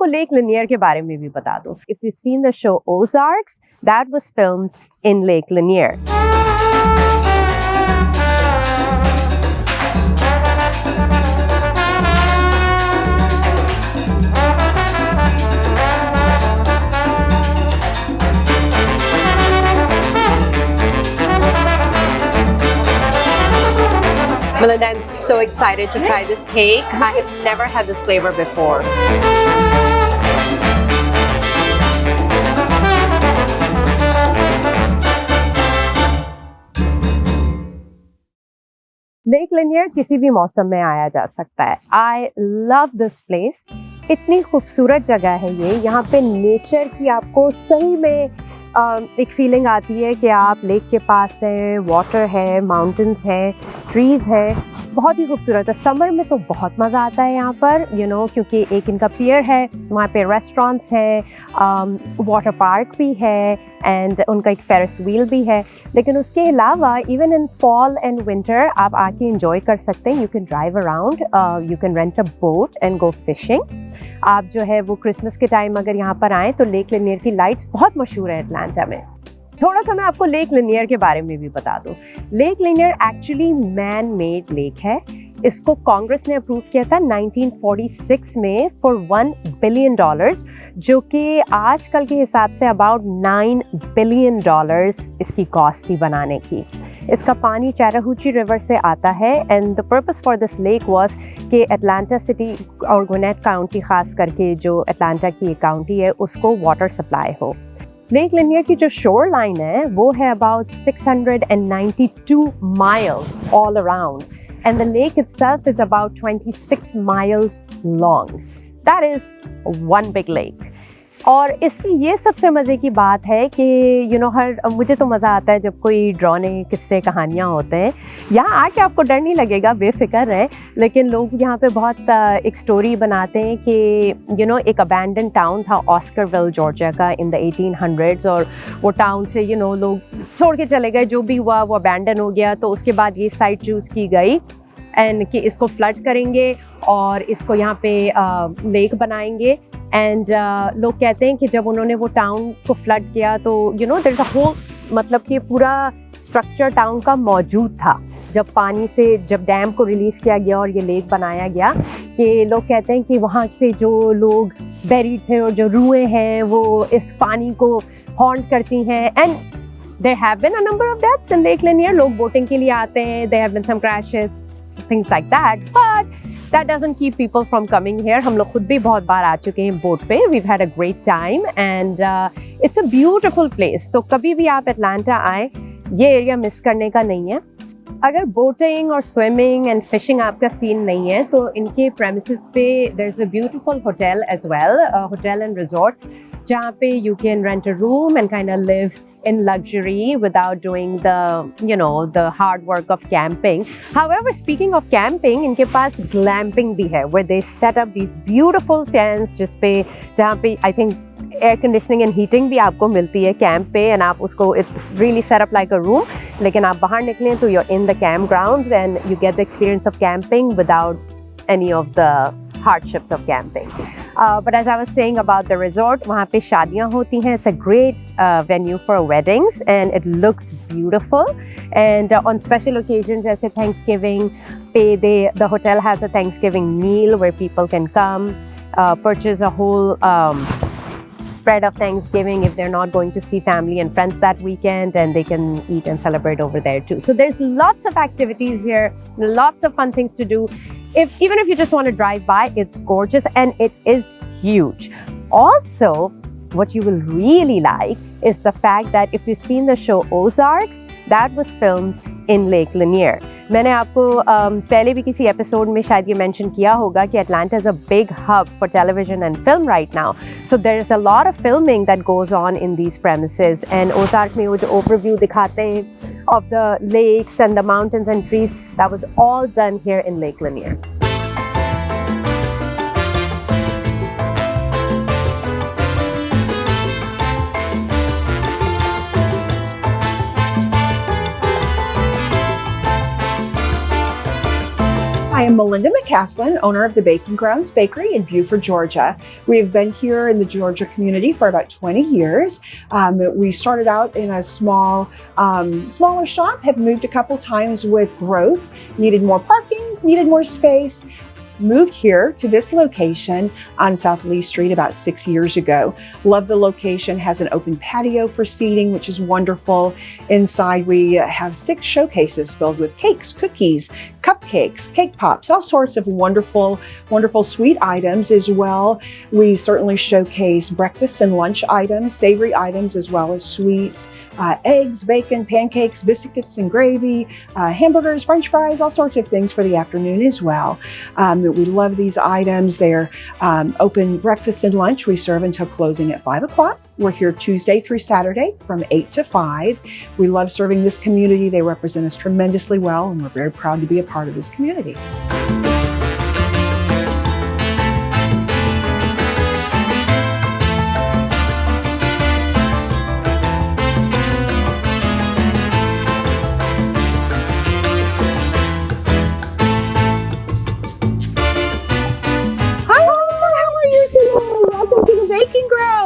आपको lake linear के बारे में भी बता दूं. If you've seen the show Ozarks, that was filmed in Lake Lanier. Melinda, I'm so excited to try this cake. I have never had this flavor before. Lake linear किसी भी मौसम में आया जा सकता है. I love this place. इतनी खूबसूरत जगह है ये. यहाँ पे नेचर की आपको सही में एक फीलिंग आती है कि आप लेक के पास हैं, वाटर है, माउंटेन्स हैं, ट्रीज़ हैं. बहुत ही खूबसूरत है. समर में तो बहुत मज़ा आता है यहाँ पर, क्योंकि एक इनका पियर है, वहाँ पे रेस्टोरेंट्स हैं, वाटर पार्क भी है एंड उनका एक फेरिस व्हील भी है. लेकिन उसके अलावा even in fall and winter आप आके इंजॉय कर सकते हैं. You can drive around, you can rent a boat and go fishing. आप जो है वो क्रिसमस के टाइम अगर यहाँ पर आएँ तो लेक लिनियर की लाइट्स बहुत मशहूर है अटलांटा में. थोड़ा सा मैं आपको लेक लिनियर के बारे में भी बता दूं. Lake linear actually man made lake है. इसको कांग्रेस ने अप्रूव किया था 1946 में फॉर $1 बिलियन, जो कि आजकल के हिसाब से अबाउट $9 बिलियन इसकी कॉस्ट थी बनाने की. इसका पानी चाराहूची रिवर से आता है and the purpose for this lake was कि अटलांटा सिटी और ग्विनेट काउंटी, खास करके जो अटलांटा की काउंटी है, उसको वाटर सप्लाई हो. लेक लिनियर की जो शोर लाइन है वो है about 692 miles all around and the lake itself is about 26 miles long. That is one big lake. और इसकी ये सबसे मज़े की बात है कि मुझे तो मज़ा आता है जब कोई ड्राने किस्से कहानियाँ होते हैं. यहाँ आके आपको डर नहीं लगेगा, बेफिक्र है. लेकिन लोग यहाँ पे बहुत एक स्टोरी बनाते हैं कि एक अबैंडन टाउन था ऑस्करविल जॉर्जिया का इन द 1800s, और वो टाउन से लोग छोड़ के चले गए. जो भी हुआ वो अबैंडन हो गया. तो उसके बाद ये साइट चूज़ की गई एंड कि इसको फ्लड करेंगे और इसको यहाँ पे लेक बनाएंगे. एंड लोग कहते हैं कि जब उन्होंने वो टाउन को फ्लड किया तो देयर इज अ होल, मतलब कि पूरा स्ट्रक्चर टाउन का मौजूद था. जब डैम को रिलीज किया गया और ये लेक बनाया गया, कि लोग कहते हैं कि वहाँ से जो लोग बेरीड थे और जो रूहें हैं वो इस पानी को हॉन्ट करती हैं. And there have been a number of deaths in Lake Lanier. लोग बोटिंग के लिए आते हैं, there have been some crashes, things like that, but that doesn't keep people from coming here. हम लोग खुद भी बहुत बार आ चुके हैं बोट पे. We've had a great time and it's a beautiful place. तो कभी भी आप अटलांटा आए, ये एरिया मिस करने का नहीं है. अगर बोटिंग और स्विमिंग एंड फिशिंग आपका सीन नहीं है तो इनके प्रेमिसेस पे there's a beautiful hotel as well, hotel and resort, जहाँ पे you can rent a room and kind of live in luxury without doing the hard work of camping. However, speaking of camping, इनके पास glamping भी है, where they set up these beautiful tents जहाँ पे I think air conditioning and heating भी आपको मिलती है camp पे, and आप उसको it's really set up like a room. लेकिन आप बाहर निकलें तो you're in the campgrounds and you get the experience of camping without any of the hardships of camping. But as I was saying about the resort, वहाँ पे शादियाँ होती हैं. It's a great venue for weddings and it looks beautiful. And on special occasions, जैसे Thanksgiving पे, the hotel has a Thanksgiving meal where people can come, purchase a whole spread of Thanksgiving if they're not going to see family and friends that weekend, and they can eat and celebrate over there too. So there's lots of activities here, lots of fun things to do. Even if you just want to drive by, it's gorgeous and it is huge. Also, what you will really like is the fact that if you've seen the show Ozarks, that was filmed in Lake Lanier. मैंने आपको पहले भी किसी episode में शायद ये mention किया होगा कि Atlanta is a big hub for television and film right now. So there is a lot of filming that goes on in these premises. And Ozark में वो जो overview दिखाते हैं of the lakes and the mountains and trees, that was all done here in Lake Lanier. I am Melinda McCaslin, owner of the Baking Grounds Bakery in Beaufort, Georgia. We have been here in the Georgia community for about 20 years. We started out in a smaller shop, have moved a couple times with growth, needed more parking, needed more space. Moved here to this location on South Lee Street about 6 years ago. Love the location, has an open patio for seating, which is wonderful. Inside we have 6 showcases filled with cakes, cookies, cupcakes, cake pops, all sorts of wonderful sweet items as well. We certainly showcase breakfast and lunch items, savory items, as well as sweets, eggs, bacon, pancakes, biscuits and gravy, hamburgers, french fries, all sorts of things for the afternoon as well. We love these items. They're open breakfast and lunch. We serve until closing at 5 o'clock. We're here Tuesday through Saturday from 8 to 5. We love serving this community. They represent us tremendously well, and we're very proud to be a part of this community.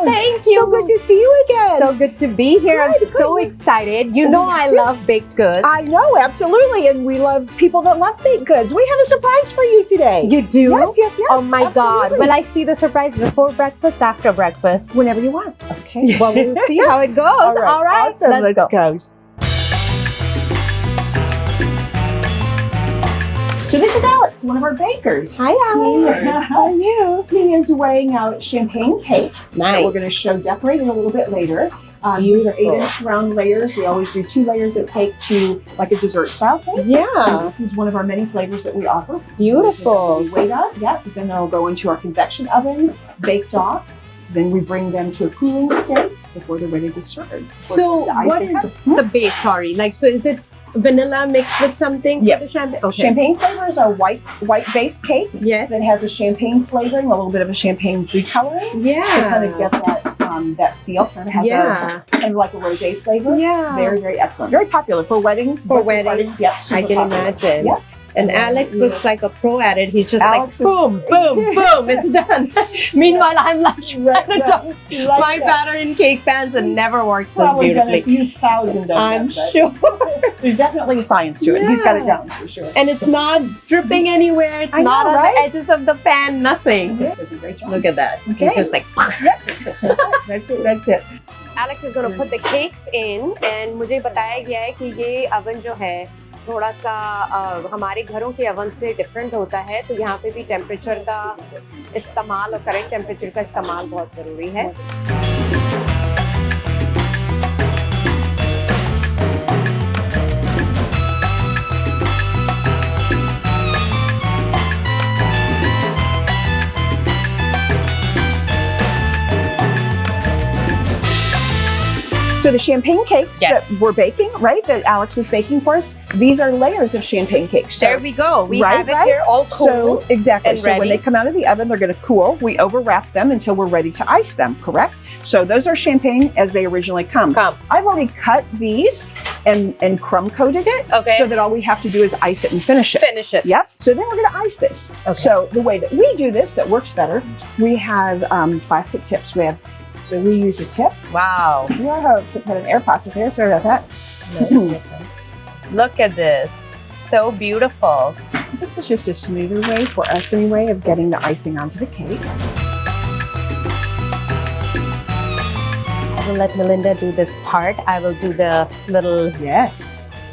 Thank you. So good to see you again. So good to be here. I'm so excited. You know I love baked goods. I know, absolutely. And we love people that love baked goods. We have a surprise for you today. You do? Yes. Oh my absolutely. God. Will I see the surprise before breakfast, after breakfast? Whenever you want. Okay. Well, we'll see how it goes. All right. Awesome. Let's go. So this is Alex, one of our bakers. Hi, Alex. How are you? He is weighing out champagne cake. Nice. That we're going to show decorating a little bit later. These are 8-inch round layers. We always do 2 layers of cake to like a dessert style cake. Yeah. And this is one of our many flavors that we offer. Beautiful. We weigh up, then they'll go into our convection oven, baked off. Then we bring them to a cooling state before they're ready to serve. So what is the base? Sorry. Like, so is it vanilla mixed with something? Yes. Okay. Champagne flavors are white based cake. Yes. That has a champagne flavoring, a little bit of a champagne food coloring. Yeah. To kind of get that feel. It has a kind of like a rosé flavor. Yeah. Very, very excellent. Very popular for weddings. For weddings. Yep. I can imagine. Yep. And Alex looks like a pro at it. He's just Alex like, boom, boom, boom, it's done. Meanwhile, I'm like trying to dump my batter in cake pans and never works this beautifully. Done a few thousand of I'm them, sure. There's definitely science to it. Yeah. He's got it down for sure. And it's not dripping anywhere. It's not on the edges of the pan, nothing. Yeah, does a great job. Look at that. Okay. He's just like, That's it. Alex is going to put the cakes in, and मुझे बताया गया है कि ये oven जो है थोड़ा सा हमारे घरों के ओवन से डिफरेंट होता है, तो यहाँ पे भी टेम्परेचर का इस्तेमाल और करेक्ट टेम्परेचर का इस्तेमाल बहुत ज़रूरी है. So the champagne cakes that we're baking, right, that Alex was baking for us, these are layers of champagne cakes. So, there we go. We have it here all cooled. So, exactly. And so ready. When they come out of the oven, they're going to cool. We overwrap them until we're ready to ice them, correct? So those are champagne as they originally come. I've already cut these and crumb coated it. Okay. So that all we have to do is ice it and finish it. Finish it. Yep. So then we're going to ice this. Okay. So the way that we do this that works better, we have plastic tips. So we use a tip. Wow. You know how to put an air pocket there? Sorry about that. Look at this. So beautiful. This is just a smoother way for us anyway of getting the icing onto the cake. I will let Melinda do this part. I will do the little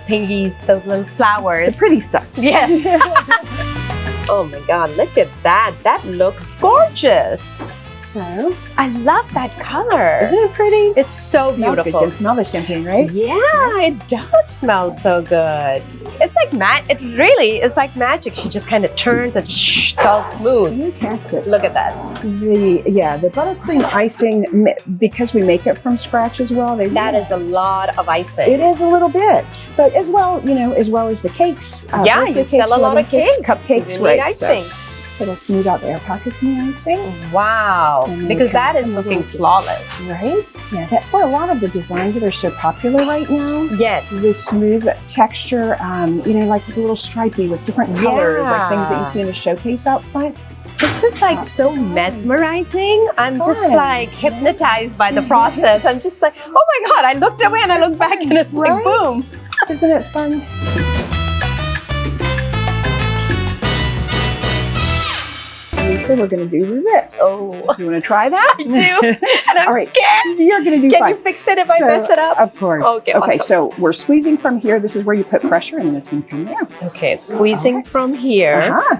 thingies, those little flowers. The pretty stuff. Yes. Oh my God, look at that. That looks gorgeous. So I love that color. Isn't it pretty? It's so beautiful. Good. You can smell the champagne, right? Yeah, it does smell so good. It's like it really is like magic. She just kind of turns and it's all smooth. Fantastic. Look at that. The buttercream icing, because we make it from scratch as well. That is a lot of icing. It is a little bit, but as well, as well as the cakes. Yeah, you sell a lot of cakes. Cupcakes, right? Icing. It'll smooth out the air pockets in the icing. Wow, And because we can that is put a looking little- flawless. Right? Yeah, that, for a lot of the designs that are so popular right now, Yes. the smooth texture, you know, like a little stripy with different colors, like things that you see in the showcase out front. This is like so mesmerizing. I'm just fun. like hypnotized by the process. I'm just like, oh my God, I looked away and I looked back and it's like, Right? boom. Isn't it fun? Lisa, we're going to do this. Oh, You want to try that? I do. And I'm All right. scared. You're going to do Can fine. you fix it if I mess it up? Of course. Okay, Okay, awesome. so we're squeezing from here. This is where you put pressure, and then it's going to come there. Okay, squeezing from here. Uh-huh.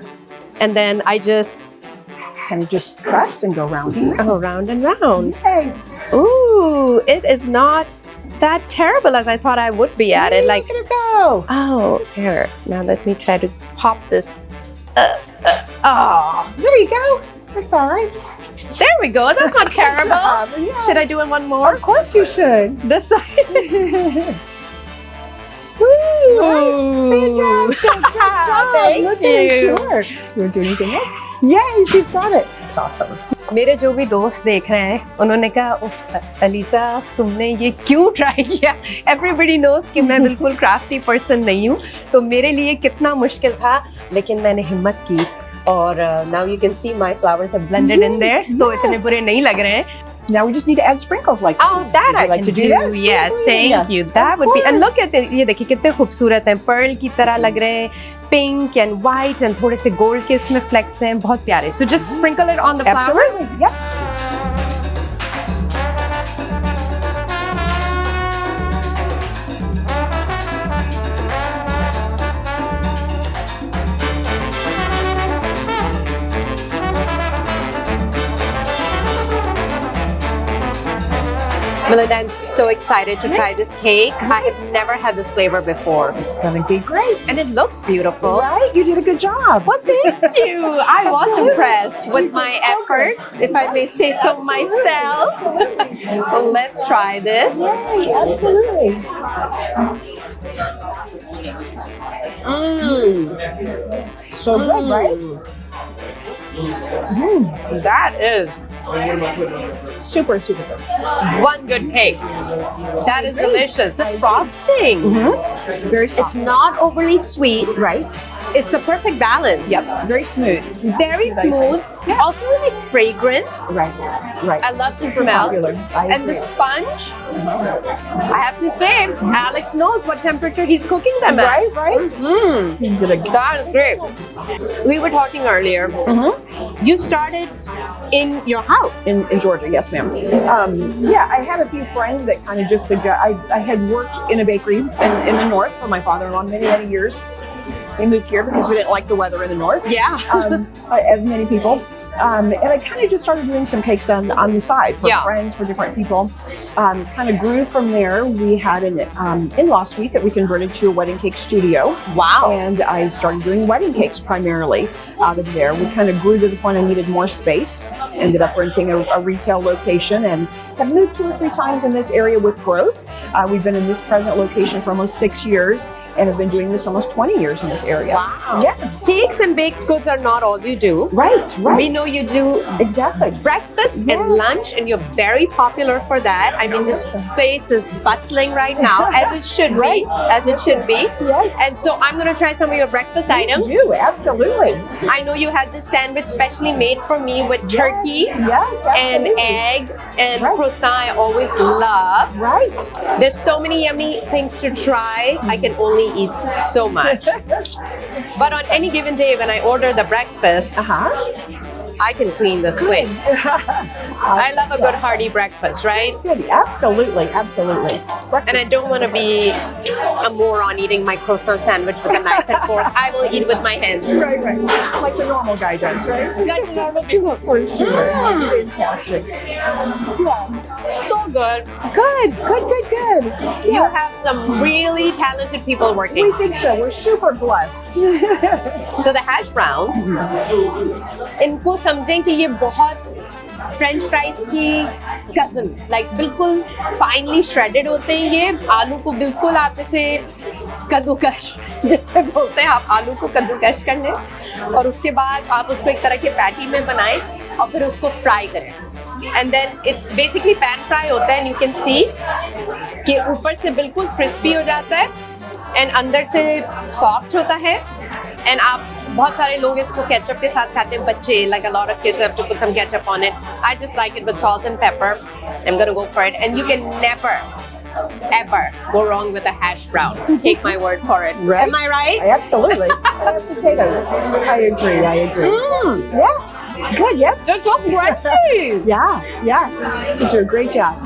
And then I just Kind of just press and go round here. go round and round. Okay. Ooh, it is not that terrible as I thought I would be at it. Like, Look at it go. oh, here. Now let me try to pop this. Oh, There you go. That's all right. there we go. That's not terrible. Yeah. Should I do it one more? Of course you should. This side. Fantastic. Good job. Thank Look at it. you. Sure. You want to do anything else? Yay, she's got it. That's awesome. मेरे जो भी दोस्त देख रहे हैं उन्होंने कहा उफ अलीसा तुमने ये क्यों ट्राई किया एवरीबडी नोज कि मैं बिल्कुल क्राफ्टी पर्सन नहीं हूँ तो मेरे लिए कितना मुश्किल था लेकिन मैंने हिम्मत की और now you can see my flowers have blended in their तो इतने बुरे नहीं लग रहे हैं. Now we just need to add sprinkles like Oh, this. that Would you I like can to do. that? Yes, Absolutely. thank you. That Of would be. And course. look at it. ये देखिए कितने खूबसूरत हैं. Pearl की तरह लग रहे हैं. Pink and white and थोड़े से gold के उसमें flecks हैं. बहुत प्यारे. So just sprinkle it on the flowers. Absolutely. Yep. Melinda, I'm so excited to try this cake. I have never had this flavor before. It's gonna be great. And it looks beautiful. Right? You did a good job. Well, thank you. I was impressed with my efforts, if I may say so myself. So let's try this. Yay, absolutely. So good, right? That is Super, super good. one good cake. That is delicious. The frosting. Very It's soft. not overly sweet. Right? It's the perfect balance. Yep. Very smooth. Very smooth. Also really fragrant. Right. Right. I love the Super smell. popular. I And the agree. sponge, I have to say, Alex knows what temperature he's cooking them at. Right, right. Mmm, You did a that is great. We were talking earlier. You started in your house. in Georgia, yes, ma'am. Yeah, I had a few friends that kind of just I had worked in a bakery in the north for my father-in-law many, many years. They moved here because we didn't like the weather in the north, Yeah. as many people. And I kind of just started doing some cakes on the side for Yeah. friends, for different people. Kind of grew from there. We had an in-law suite that we converted to a wedding cake studio. Wow. And I started doing wedding cakes primarily out of there. We kind of grew to the point I needed more space. Ended up renting a retail location and have moved 2 or 3 times in this area with growth. We've been in this present location for almost 6 years and have been doing this almost 20 years in this area. Wow. Yeah. Cakes and baked goods are not all you do. Right, right. We know you do Exactly. breakfast Yes. and lunch, and you're very popular for that. I mean, this place is bustling right now, as it should Right. be, as it should be. Yes. And so I'm going to try some of your breakfast items. do, absolutely. I know you had this sandwich specially made for me with turkey Yes, and absolutely. egg and Right. croissant. I always love. Right. There's so many yummy things to try. I can only eat so much. But on any given day, when I order the breakfast, I can clean this plate. I love a good hearty breakfast, right? Good. Absolutely, absolutely. And I don't want to be a moron eating my croissant sandwich with a knife and fork. I will eat with my hands. Right, right. Like the normal guy does, right? Like the normal people. For sure. Fantastic. Yeah. So good. Good, good, good, good. You have some really talented people working. We think so. We're super blessed. So the hash browns, इनको समझें कि ये बहुत French fries की cousin, like बिल्कुल finally shredded होते हैं ये। आलू को बिल्कुल आप जैसे कद्दूकश जैसे बोलते हैं, आप आलू को कद्दूकश कर लें और उसके बाद आप उसको एक तरह के पैटी में बनाएं और फिर उसको फ्राई करें। And then it's basically pan fry होता है, एंड यू कैन सी कि ऊपर से बिल्कुल क्रिस्पी हो जाता है एंड अंदर से सॉफ्ट होता है। एंड आप बहुत सारे लोग इसको केचप के साथ खाते हैं, बच्चे, like a lot of kids have to put some ketchup on it. I just like it with salt and pepper. I'm gonna go for it, and you can never ever go wrong with a hash brown. Take my word for it. Right? Am I right? Absolutely. I have potatoes. I agree. I agree. Yeah. Good. Yes. They're so crunchy. Yeah. Yeah. You do a great job.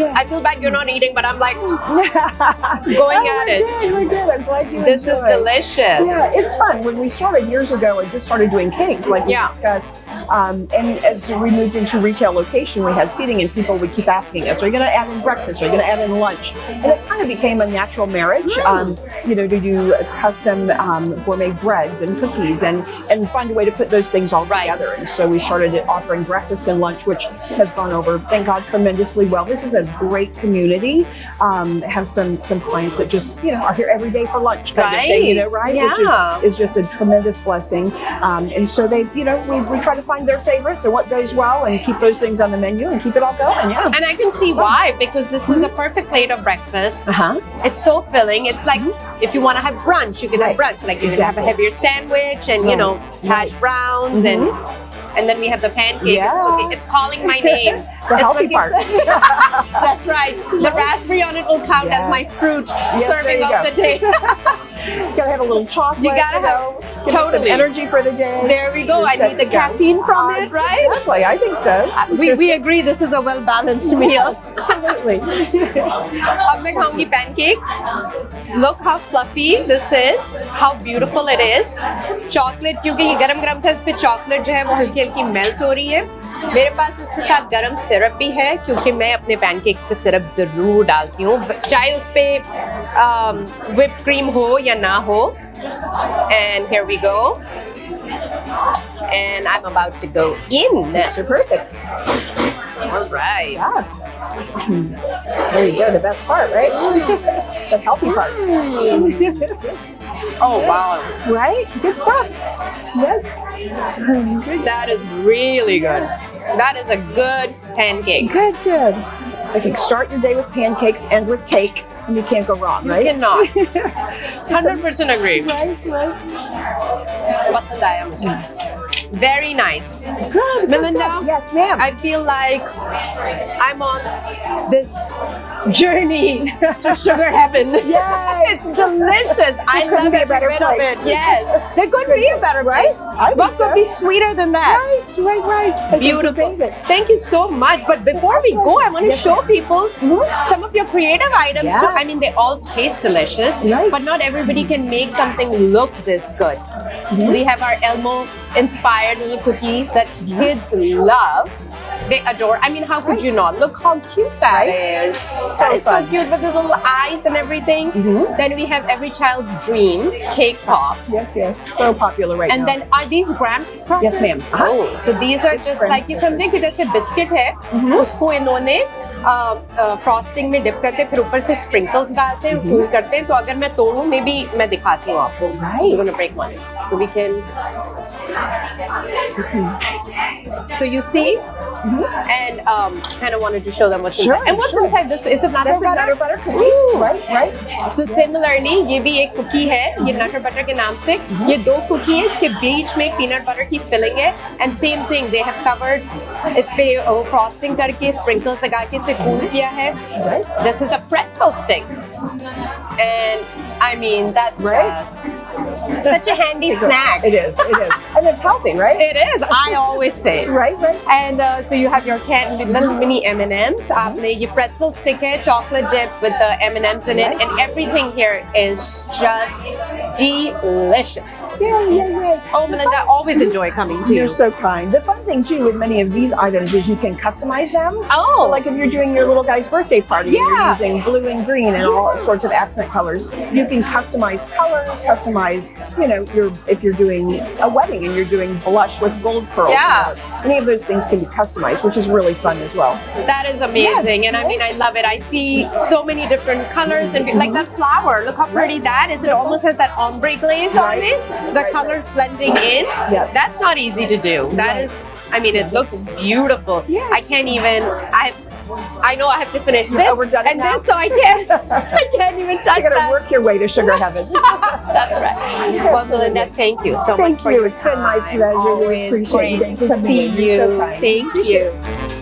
Yeah. I feel bad you're not eating, but I'm like going at it. Good, we're good. I'm glad you This is enjoyed. delicious. Yeah, it's fun. When we started years ago, I just started doing cakes, like we Yeah. discussed. And as we moved into retail location, we had seating, and people would keep asking us, "Are you going to add in breakfast? Are you going to add in lunch?" And it kind of became a natural marriage, you know, to do custom gourmet breads and cookies, and find a way to put those things all Right. together. And so we started offering breakfast and lunch, which has gone over, thank God, tremendously well. This is a great community. Have some clients that just, you know, are here every day for lunch kind of thing, you know, right? Yeah. Which is just a tremendous blessing. And so they, you know, we try to find their favorites and what goes well and keep those things on the menu and keep it all going. Yeah. And I can see why, because this is the perfect plate of breakfast. It's so filling. It's like if you want to have brunch, you can have Right. brunch. Like you can have a Exactly. heavier sandwich and you know hash browns and then we have the pancake. Yeah. It's calling my name. The It's healthy looking- part. That's right. The raspberry on it will count as my Yes. fruit Yes, there serving you of go. the day. You gotta have a little chocolate. You gotta have- know, give it totally. some energy for the day. There we go. You're I set need the to go. caffeine from it, right? Exactly. I think so. We agree this is a well balanced meal. Absolutely. अब मैं खाऊंगी pancake. Look how fluffy this is. How beautiful it is. Chocolate, क्योंकि ये गरम गरम था, इस पे chocolate जो है वो हल्की हल्की melt हो रही है। मेरे पास इसके साथ गरम सिरप भी है, क्योंकि मैं अपने पैनकेक्स पे सिरप जरूर डालती हूँ, चाहे उस पे whipped cream हो या ना हो। And here we go. And I'm about to go in. You're perfect. All right. Yeah. There you go. The best part, right? The healthy part. Oh wow. Right? Good stuff. Yes. Good. That is really good. That is a good pancake. Good, good. I think start your day with pancakes, end with cake, and you can't go wrong, You right? cannot. 100% agree. Right, right. पसंद आया मुझे. Very nice. Good. Melinda? Good. Yes, ma'am. I feel like I'm on this journey to sugar heaven. Yay. It's delicious. I couldn't love be a every better bit of place. it. Yes. There couldn't be a better Right? place. I think What so. could be sweeter than that? Right, right, right. I think you Beautiful. made it. Thank you so much. But before we go, I want to Yes, show ma'am. people some of your creative items. Yeah. too. I mean, they all taste delicious, Right. but not everybody can make something look this good. We have our Elmo inspired little cookies that kids love. They adore. I mean, how could you not? Look how cute that Right. is. So That is fun. so cute with the little eyes and everything. Then we have every child's dream cake pop. Yes, yes. So popular right And now. then are these graham crackers? Yes, ma'am. Oh, so these are just graham like ये समझे कि जैसे biscuit है, उसको इन्होंने frosting में dip करते, फिर ऊपर से स्प्रिंकल्स डालते हैं, कूल करते हैं। तो अगर मैं तोड़ूं, मे बी मैं दिखाती हूँ आपको. Right. We're gonna break one, so we can. So you see, and kind of wanted to show them what's Sure, inside. And what's sure. inside this? Is it nutter That's a butter? nutter butter cookie. Ooh. Right, right. So similarly, ये भी एक cookie है, ये नटर butter के नाम से. ये दो कुकी है, इसके बीच में पीनट बटर की फिलिंग है. And same thing, they have covered इस पे फ्रॉस्टिंग करके स्प्रिंकल्स लगा के इसे कूल किया है. Right. This is a pretzel stick, and I mean that's Right. just such a handy snack. It is, it is. And it's healthy, right? It is. I always say. Right, right. And so you have your little mini M&Ms. आपने ये pretzel stick है, chocolate dip with the M&Ms in it, and everything here is just delicious. Yeah, yeah, yeah. Oh, Melinda, I always enjoy coming to you. You're so kind. The fun thing too with many of these items is you can customize them. Oh. So like if you're doing your little guy's birthday party, and Yeah. you're using blue and green and all sorts of accent colors, you can customize colors, customize you know, if you're doing a wedding and you're doing blush with gold pearls, Yeah. any of those things can be customized, which is really fun as well. That is amazing, and I mean, I love it. I see so many different colors and like that flower. Look how pretty that is. It almost has that ombre glaze on it. The colors blending in. Yeah. That's not easy to do. That is, I mean, it looks beautiful. Yeah. I can't even. I know I have to finish this Overdone it and now? this, so I can't even touch You gotta that. work your way to sugar heaven. That's right. Well, Melinda, thank you so much Thank for you. your It's been my time. pleasure. Really Always appreciate you great guys to coming see in. You're so you. kind. Thank Appreciate you.